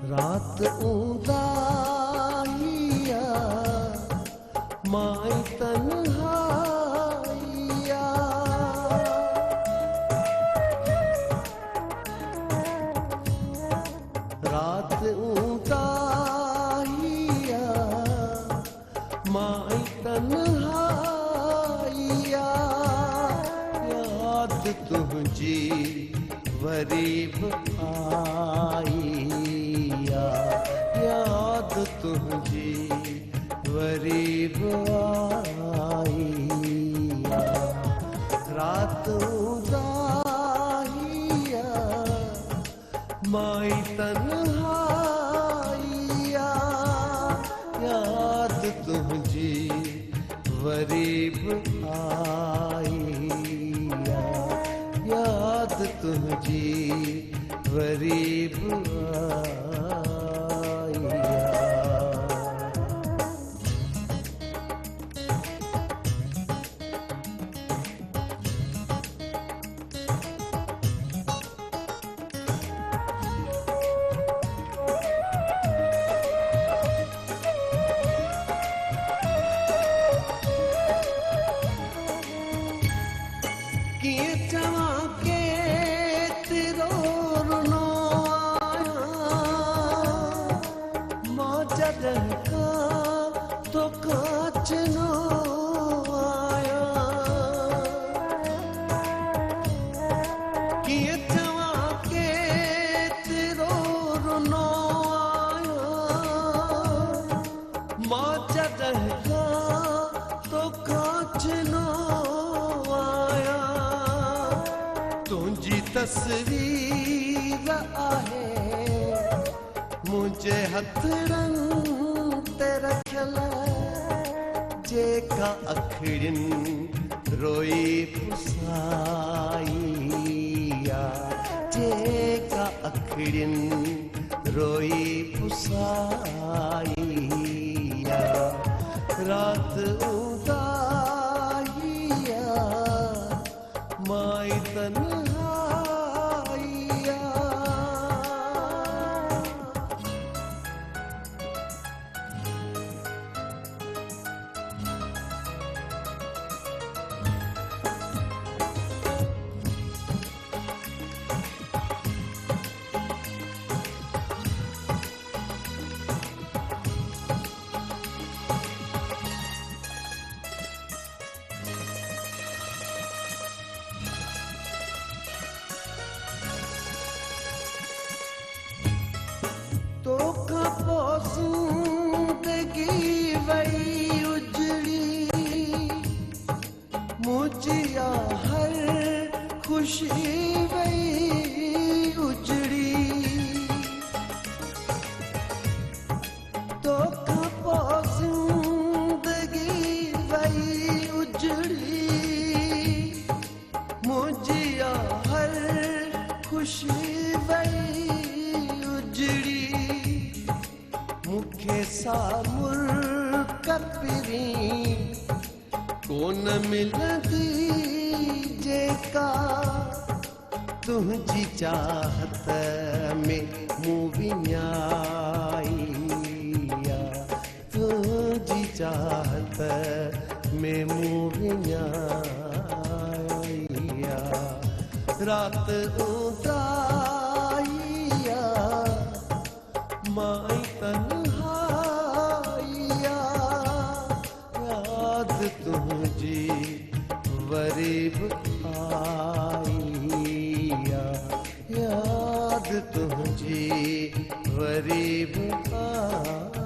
रात ऊंदाहिया माई तन्हाइया, रात ऊंदाहिया माई तन्हाइया, याद तुझी वरीब आईया, याद तुझी वरीब आईया, रात उदाहिया माई तन्हाइया, याद तुझी वरीब आईया, याद तुझी वरीब आईया। किए चवा के तेरो रुनो आया, मौजा का तो काच नो आया, किए चवा के तेरो रुनो आया, मौजा का तो काच नो आया, तुझी तस्वीर आहे मुझे हथड़न ते रखल, जेका अखड़िन रोई पुसाइया, जेका अखड़िन रोई पुसाइया, रात उदाहिया माई तन्हाइया। तो कपो जिंदगी वही उजड़ी, मुझिया हर खुशी वही उजड़ी, तो कपो जिंदगी वही उजड़ी, मुझिया हर खुशी वही उजड़ी, मुखे सामुर कपरी कोन मिलंदी, जेका तुझी चाहत में मूं विञाइया, तुझी चाहत में मूं विञाइया, रात उदाहिया माई तन्हाइया, याद तुझी वरीब आईया, याद तुझी वरीब आईया।